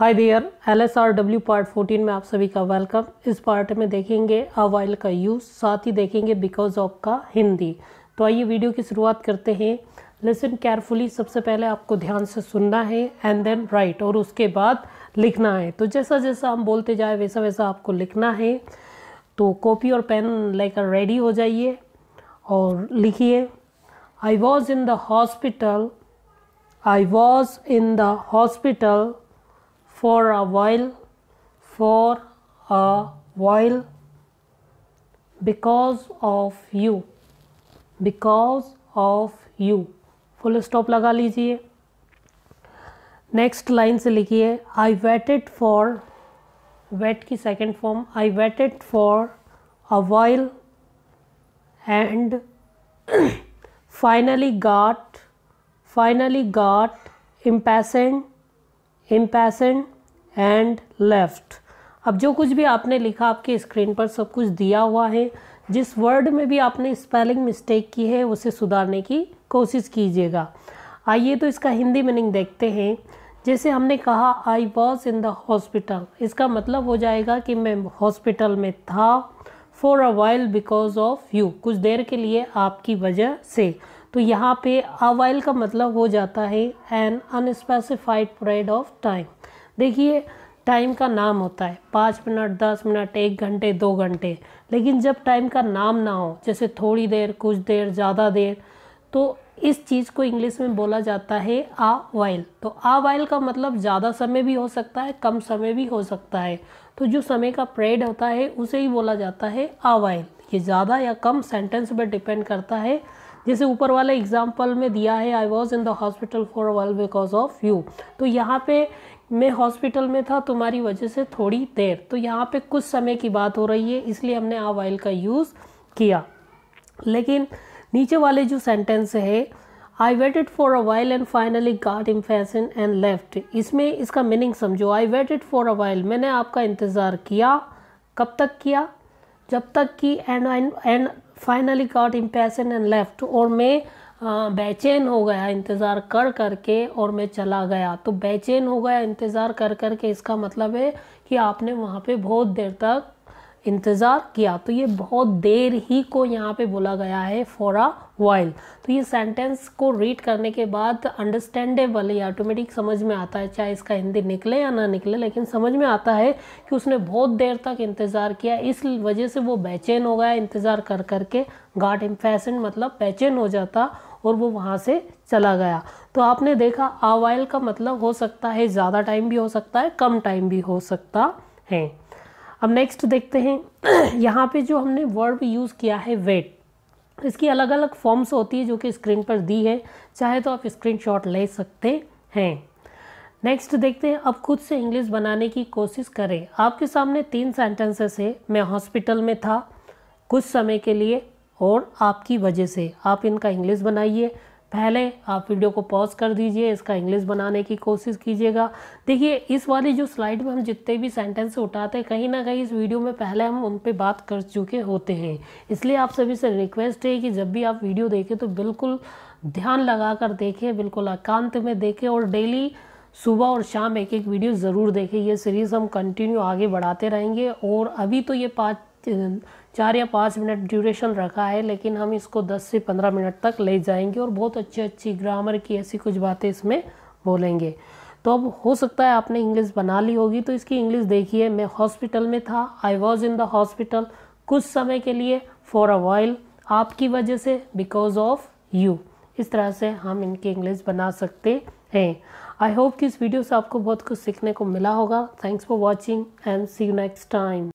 Hi there, LSRW part 14 में आप सभी का वेलकम। इस पार्ट में देखेंगे अ वाइल का यूज़, साथ ही देखेंगे बिकॉज ऑफ का हिंदी। तो आइए वीडियो की शुरुआत करते हैं। लिसन केयरफुली, सबसे पहले आपको ध्यान से सुनना है एंड देन राइट, और उसके बाद लिखना है। तो जैसा जैसा हम बोलते जाए वैसा वैसा आपको लिखना है। तो कॉपी और पेन लेकर रेडी हो जाइए और लिखिए। I was in the hospital, I was in the hospital for a while, because of you, full stop लगा लीजिए। नेक्स्ट लाइन से लिखिए I waited for, wait की second form, I waited for a while and finally got impatient and left। अब जो कुछ भी आपने लिखा आपके स्क्रीन पर सब कुछ दिया हुआ है। जिस वर्ड में भी आपने स्पेलिंग मिस्टेक की है उसे सुधारने की कोशिश कीजिएगा। आइए तो इसका हिंदी मीनिंग देखते हैं। जैसे हमने कहा I was in the hospital, इसका मतलब हो जाएगा कि मैं हॉस्पिटल में था। For a while because of you, कुछ देर के लिए आपकी वजह से। तो यहाँ पे अ वाइल का मतलब हो जाता है an unspecified period of time. देखिए टाइम का नाम होता है 5 मिनट, 10 मिनट, 1 घंटे, 2 घंटे, लेकिन जब टाइम का नाम ना हो, जैसे थोड़ी देर, कुछ देर, ज़्यादा देर, तो इस चीज़ को इंग्लिश में बोला जाता है आ वाइल। तो आ वाइल का मतलब ज़्यादा समय भी हो सकता है, कम समय भी हो सकता है। तो जो समय का पीरियड होता है उसे ही बोला जाता है आ वाइल। ये ज़्यादा या कम सेंटेंस पर डिपेंड करता है। जैसे ऊपर वाले एग्जाम्पल में दिया है I was in the hospital for a while because of you, तो यहाँ पे मैं हॉस्पिटल में था तुम्हारी वजह से थोड़ी देर। तो यहाँ पे कुछ समय की बात हो रही है, इसलिए हमने आ वाइल का यूज़ किया। लेकिन नीचे वाले जो सेंटेंस है I waited for a while and finally got impatient and left, इसमें इसका मीनिंग समझो। I waited for a while, मैंने आपका इंतज़ार किया। कब तक किया? जब तक कि and finally got impatient and left, और मैं बेचैन हो गया इंतज़ार कर करके और मैं चला गया। तो बेचैन हो गया इंतज़ार कर करके, इसका मतलब है कि आपने वहाँ पे बहुत देर तक इंतज़ार किया। तो ये बहुत देर ही को यहाँ पे बोला गया है फॉर अ वाइल। तो ये सेंटेंस को रीड करने के बाद अंडरस्टैंडेबल या ऑटोमेटिक समझ में आता है, चाहे इसका हिंदी निकले या ना निकले, लेकिन समझ में आता है कि उसने बहुत देर तक इंतज़ार किया, इस वजह से वो बेचैन हो गया इंतज़ार कर करके। गॉट इम्पैशेंट मतलब बेचैन हो जाता और वो वहाँ से चला गया। तो आपने देखा आ वाइल का मतलब हो सकता है ज़्यादा टाइम भी हो सकता है, कम टाइम भी हो सकता है। अब नेक्स्ट देखते हैं। यहाँ पे जो हमने वर्ब यूज़ किया है वेट, इसकी अलग अलग फॉर्म्स होती है जो कि स्क्रीन पर दी है, चाहे तो आप स्क्रीनशॉट ले सकते हैं। नेक्स्ट देखते हैं। अब खुद से इंग्लिश बनाने की कोशिश करें। आपके सामने 3 सेंटेंसेस है। मैं हॉस्पिटल में था, कुछ समय के लिए, और आपकी वजह से। आप इनका इंग्लिश बनाइए। पहले आप वीडियो को पॉज कर दीजिए, इसका इंग्लिश बनाने की कोशिश कीजिएगा। देखिए इस वाली जो स्लाइड में हम जितने भी सेंटेंस उठाते हैं, कहीं ना कहीं इस वीडियो में पहले हम उन पे बात कर चुके होते हैं। इसलिए आप सभी से रिक्वेस्ट है कि जब भी आप वीडियो देखें तो बिल्कुल ध्यान लगा कर देखें, बिल्कुल एकांत में देखें, और डेली सुबह और शाम एक एक वीडियो ज़रूर देखें। ये सीरीज़ हम कंटिन्यू आगे बढ़ाते रहेंगे। और अभी तो ये 4 या 5 मिनट ड्यूरेशन रखा है, लेकिन हम इसको 10 से 15 मिनट तक ले जाएंगे और बहुत अच्छी अच्छी ग्रामर की ऐसी कुछ बातें इसमें बोलेंगे। तो अब हो सकता है आपने इंग्लिश बना ली होगी, तो इसकी इंग्लिश देखिए। मैं हॉस्पिटल में था, I was in the hospital, कुछ समय के लिए, फॉर अ वाइल, आपकी वजह से, बिकॉज ऑफ यू। इस तरह से हम इनकी इंग्लिश बना सकते हैं। आई होप कि इस वीडियो से आपको बहुत कुछ सीखने को मिला होगा। Thanks for watching and see you next time.